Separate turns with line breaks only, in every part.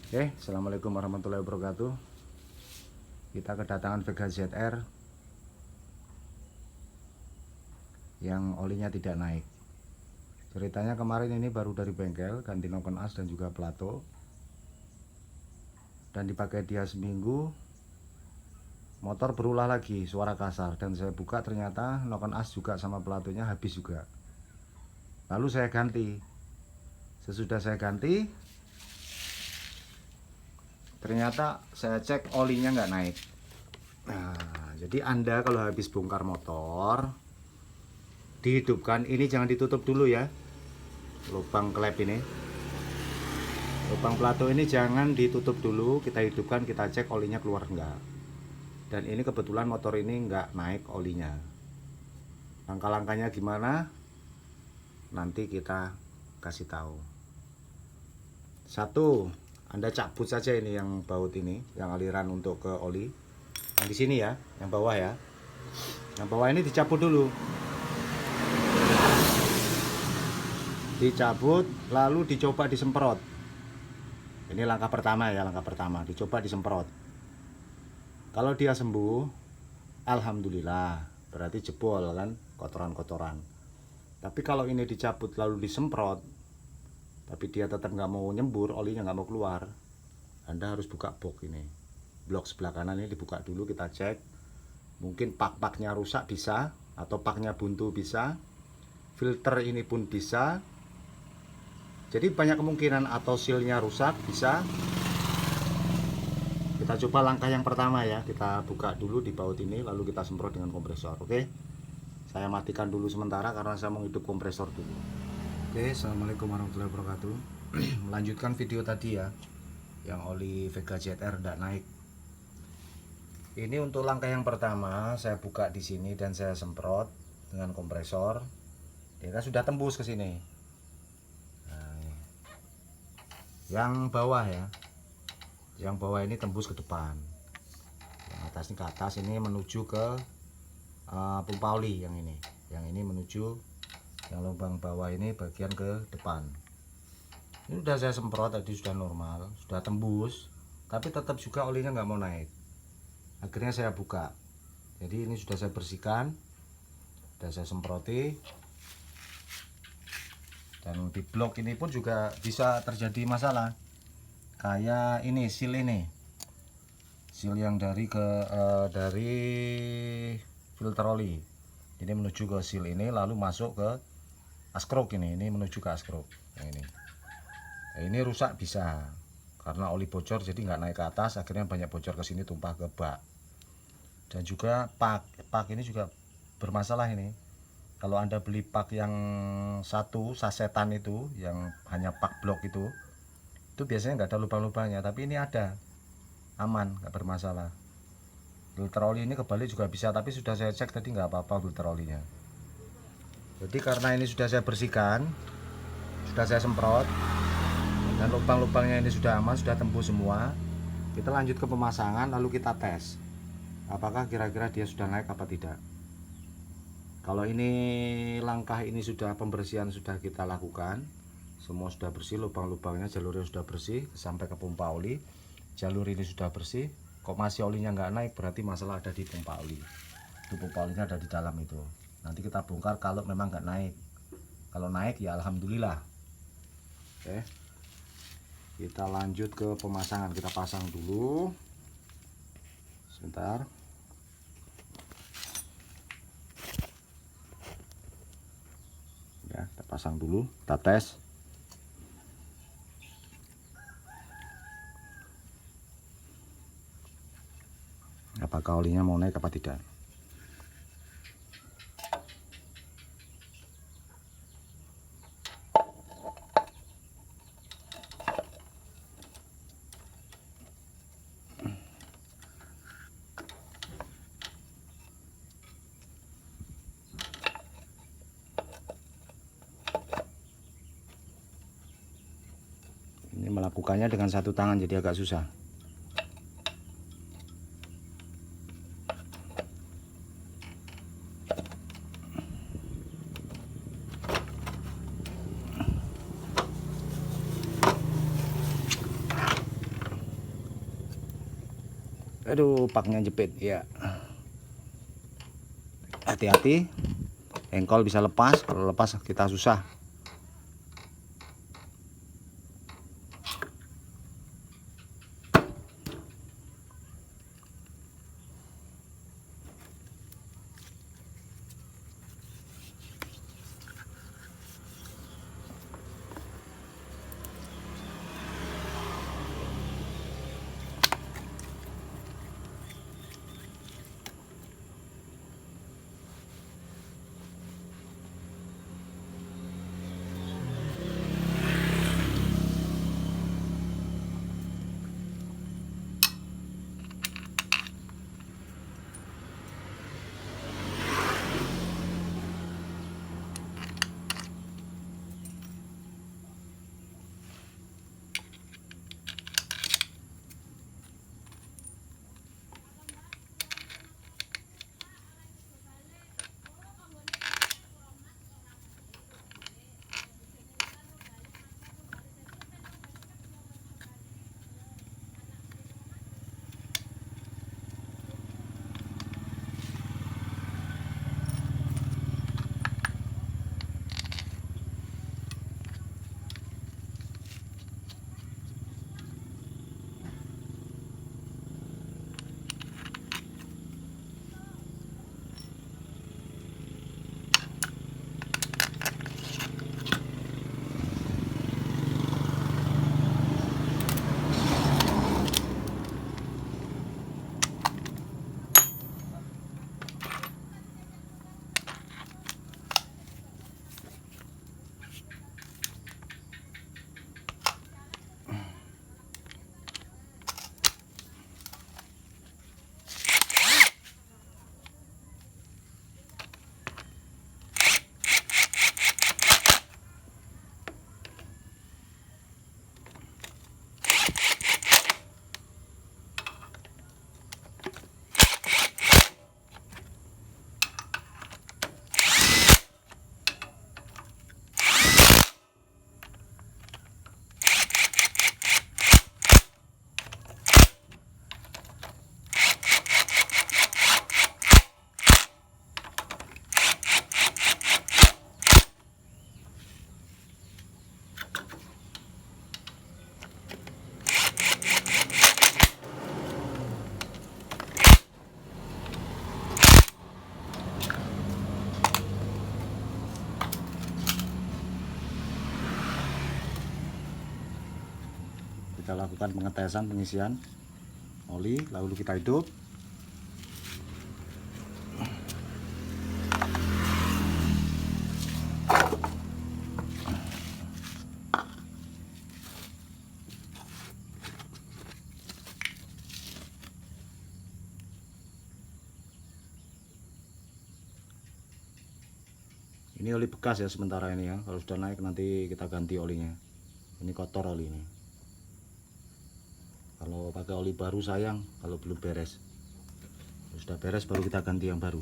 Oke, assalamualaikum warahmatullahi wabarakatuh. Kita kedatangan Vega ZR yang olinya tidak naik. Ceritanya kemarin ini baru dari bengkel, ganti noken as dan juga plato, dan dipakai dia seminggu. Motor berulah lagi, suara kasar, dan saya buka ternyata noken as juga sama platonya habis juga. Lalu saya ganti. Sesudah saya ganti, ternyata saya cek olinya nggak naik. Nah, jadi Anda kalau habis bongkar motor, dihidupkan, ini jangan ditutup dulu ya, lubang klep ini, lubang plato ini jangan ditutup dulu, kita hidupkan, kita cek olinya keluar enggak. Dan ini kebetulan motor ini enggak naik olinya. Langkah-langkahnya gimana, nanti kita kasih tahu. Satu, Anda cabut saja ini yang baut ini, yang aliran untuk ke oli, yang di sini ya, yang bawah ya, yang bawah ini dicabut dulu, dicabut, lalu dicoba disemprot. Ini langkah pertama ya, langkah pertama, dicoba disemprot. Kalau dia sembuh, alhamdulillah, berarti jebol kan kotoran-kotoran. Tapi kalau ini dicabut lalu disemprot, tapi dia tetap nggak mau nyembur, olinya nggak mau keluar, Anda harus buka box ini. Blok sebelah kanan ini dibuka dulu, kita cek. Mungkin pak-paknya rusak bisa, atau paknya buntu bisa, filter ini pun bisa. Jadi banyak kemungkinan, atau sealnya rusak bisa. Kita coba langkah yang pertama ya, kita buka dulu di baut ini, lalu kita semprot dengan kompresor. Oke, saya matikan dulu sementara karena saya mau hidup kompresor dulu. Oke, assalamualaikum warahmatullahi wabarakatuh. Melanjutkan video tadi ya, yang oli Vega ZR tidak naik. Ini untuk langkah yang pertama, saya buka di sini dan saya semprot dengan kompresor. Dia sudah tembus ke sini. Yang bawah ya, yang bawah ini tembus ke depan, yang atas ini ke atas, ini menuju ke pompa oli. Yang ini menuju, yang lubang bawah ini bagian ke depan. Ini sudah saya semprot tadi, sudah normal, sudah tembus, tapi tetap juga olinya nggak mau naik. Akhirnya saya buka, jadi ini sudah saya bersihkan, sudah saya semproti. Dan di blok ini pun juga bisa terjadi masalah. Kayak ini, seal yang dari filter oli. Ini menuju ke seal ini, lalu masuk ke askrok ini menuju ke askrok. Ini rusak bisa karena oli bocor, jadi nggak naik ke atas, akhirnya banyak bocor ke sini, tumpah ke bak. Dan juga pak ini juga bermasalah ini. Kalau Anda beli pak yang satu sasetan itu, yang hanya pak blok itu biasanya nggak ada lubang-lubangnya, tapi ini ada, aman, nggak bermasalah. Filter oli ini kebalik juga bisa, tapi sudah saya cek tadi nggak apa-apa filter olinya. Jadi karena ini sudah saya bersihkan, sudah saya semprot, dan lubang-lubangnya ini sudah aman, sudah tembus semua, kita lanjut ke pemasangan, lalu kita tes apakah kira-kira dia sudah naik apa tidak. Kalau ini langkah ini sudah pembersihan sudah kita lakukan, semua sudah bersih, lubang-lubangnya, jalurnya sudah bersih sampai ke pompa oli, jalur ini sudah bersih, kok masih olinya nggak naik, berarti masalah ada di pompa oli. Itu pompa olinya ada di dalam itu. Nanti kita bongkar kalau memang nggak naik. Kalau naik ya alhamdulillah. Oke, kita lanjut ke pemasangan, kita pasang dulu sebentar. Ya, kita pasang dulu, kita tes. Apakah olinya mau naik apa tidak. Ini melakukannya dengan satu tangan jadi agak susah. Aduh, paknya jepit ya. Hati-hati, engkol bisa lepas. Kalau lepas kita susah. Kita lakukan pengetesan pengisian oli, lalu kita hidup. Ini oli bekas ya sementara ini ya. Kalau sudah naik nanti kita ganti olinya. Ini kotor oli ini. Kalau pakai oli baru sayang, kalau belum beres. Kalau sudah beres baru kita ganti yang baru.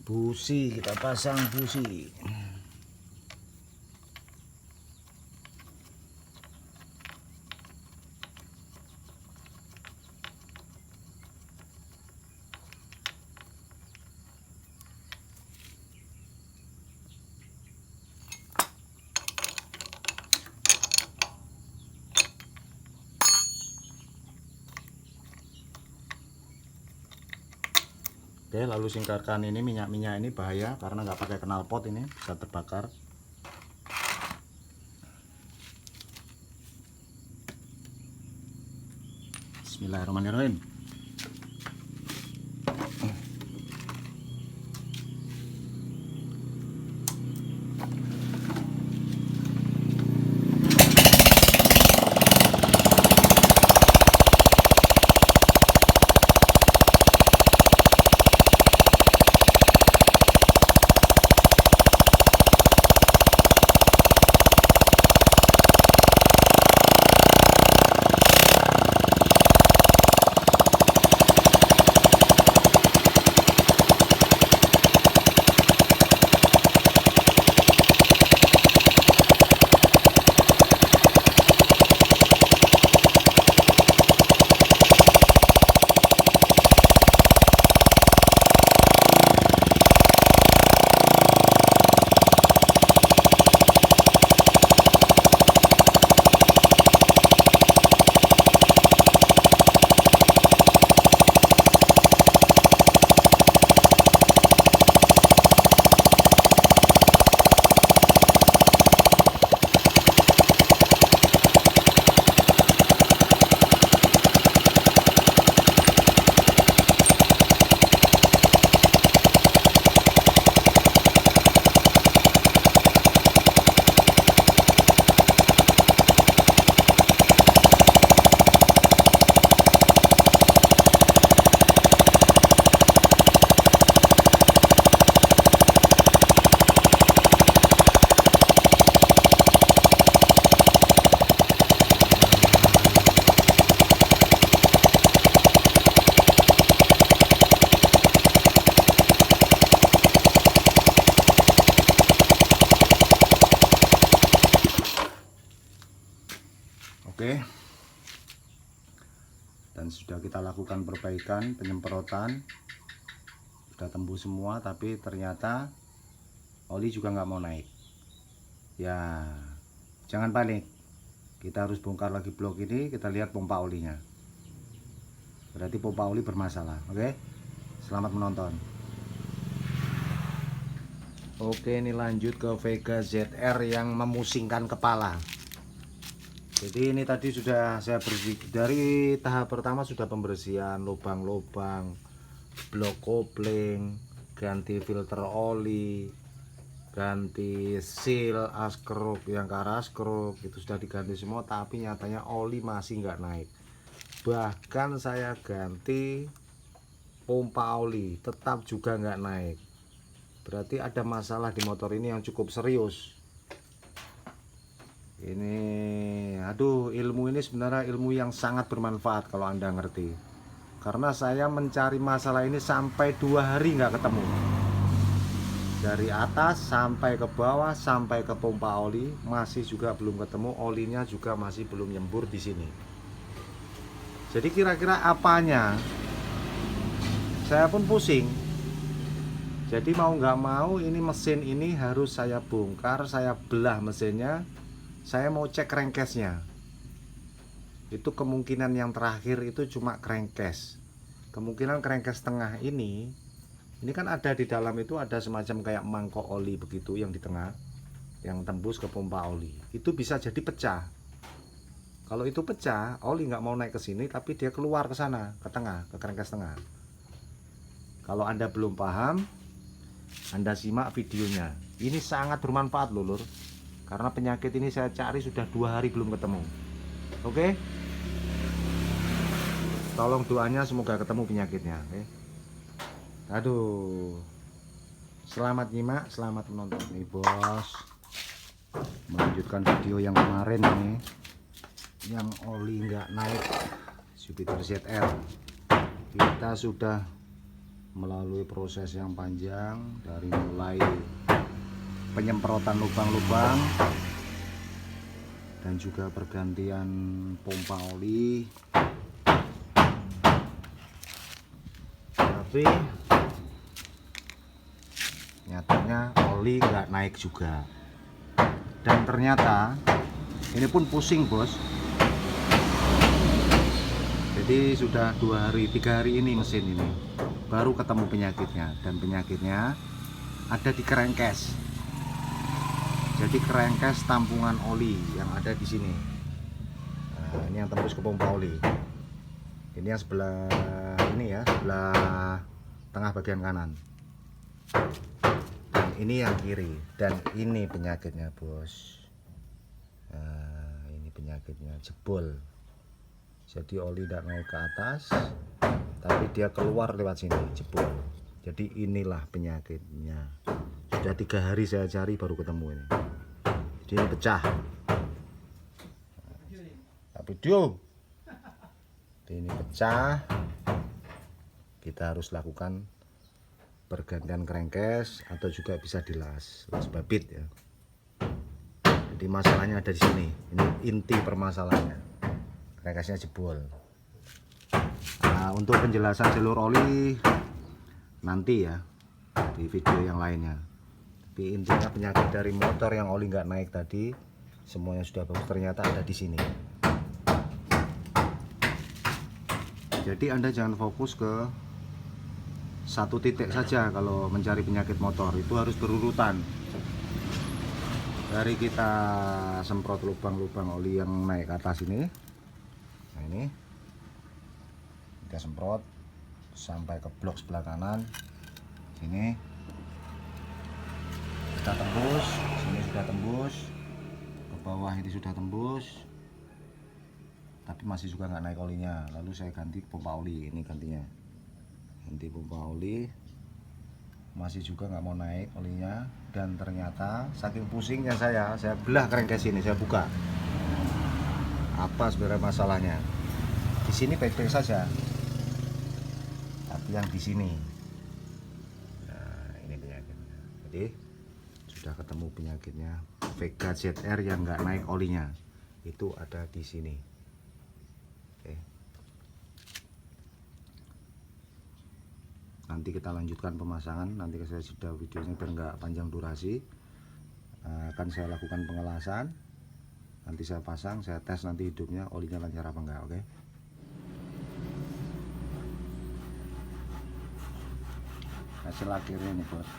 Busi, kita pasang busi. Oke, lalu singkirkan ini minyak-minyak ini bahaya karena nggak pakai knalpot, ini bisa terbakar. Bismillahirrahmanirrahim. Oke, dan sudah kita lakukan perbaikan, penyemprotan, sudah tembus semua, tapi ternyata oli juga nggak mau naik. Ya, jangan panik, kita harus bongkar lagi blok ini, kita lihat pompa olinya. Berarti pompa oli bermasalah. Oke, selamat menonton. Oke, ini lanjut ke Vega ZR yang memusingkan kepala. Jadi ini tadi sudah saya bersih. Dari tahap pertama sudah pembersihan lubang-lubang, blok kopling, ganti filter oli, ganti seal askruk yang ke arah askruk, itu sudah diganti semua, tapi nyatanya oli masih nggak naik. Bahkan saya ganti pompa oli, tetap juga nggak naik. Berarti ada masalah di motor ini yang cukup serius. Ini aduh, ilmu ini sebenarnya ilmu yang sangat bermanfaat kalau Anda ngerti, karena saya mencari masalah ini sampai 2 hari nggak ketemu. Dari atas sampai ke bawah, sampai ke pompa oli, masih juga belum ketemu. Olinya juga masih belum nyembur di sini. Jadi kira-kira apanya? Saya pun pusing. Jadi mau nggak mau ini mesin ini harus saya bongkar, saya belah mesinnya. Saya mau cek crankcase-nya. Itu kemungkinan yang terakhir itu cuma crankcase. Kemungkinan crankcase tengah ini kan ada di dalam itu ada semacam kayak mangkok oli begitu yang di tengah, yang tembus ke pompa oli. Itu bisa jadi pecah. Kalau itu pecah, oli nggak mau naik ke sini, tapi dia keluar ke sana, ke tengah, ke crankcase tengah. Kalau Anda belum paham, Anda simak videonya. Ini sangat bermanfaat loh, Lur. Karena penyakit ini saya cari sudah 2 hari belum ketemu. Oke? Tolong doanya semoga ketemu penyakitnya. Oke? Aduh. Selamat nyimak, selamat menonton nih, Bos. Melanjutkan video yang kemarin nih, yang oli nggak naik Jupiter ZR. Kita sudah melalui proses yang panjang, dari mulai penyemprotan lubang-lubang dan juga pergantian pompa oli, tapi nyatanya oli nggak naik juga. Dan ternyata ini pun pusing, Bos. Jadi sudah 2 hari, 3 hari ini mesin ini baru ketemu penyakitnya, dan penyakitnya ada di crankcase. Jadi crankcase tampungan oli yang ada di sini. Nah, ini yang tembus ke pompa oli. Ini yang sebelah ini ya, sebelah tengah bagian kanan. Dan ini yang kiri. Dan ini penyakitnya, Bos. Nah, ini penyakitnya, jebol. Jadi oli tidak naik ke atas, tapi dia keluar lewat sini, jebol. Jadi inilah penyakitnya. Sudah 3 hari saya cari baru ketemu ini. Jadi ini pecah. Video. Ini pecah. Kita harus lakukan pergantian crankcase atau juga bisa dilas babit ya. Jadi masalahnya ada di sini. Ini inti permasalahannya. Crankcase-nya jebol. Nah, untuk penjelasan jalur oli nanti ya di video yang lainnya. Tapi intinya penyakit dari motor yang oli nggak naik tadi, semuanya sudah bagus, ternyata ada di sini. Jadi Anda jangan fokus ke satu titik saja kalau mencari penyakit motor, itu harus berurutan. Dari kita semprot lubang-lubang oli yang naik ke atas ini, nah ini kita semprot sampai ke blok sebelah kanan sini, kita tembus, sini sudah tembus, ke bawah ini sudah tembus, tapi masih juga nggak naik olinya. Lalu saya ganti pompa oli, ini gantinya, ganti pompa oli, masih juga nggak mau naik olinya. Dan ternyata saking pusingnya saya belah crankcase ini, saya buka apa sebenarnya masalahnya. Di sini baik-baik saja, tapi yang di sini, nah ini penyakitnya. Jadi sudah ketemu penyakitnya, Vega ZR yang nggak naik olinya. itu ada di sini. Oke. Nanti kita lanjutkan pemasangan, nanti saya sudah videonya biar nggak panjang durasi. Akan saya lakukan pengelasan, nanti saya pasang, saya tes nanti hidupnya olinya lancar apa enggak. Oke. Hasil akhirnya nih bos.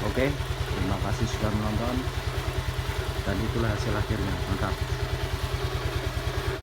Oke, terima kasih sudah menonton, dan itulah hasil akhirnya, mantap.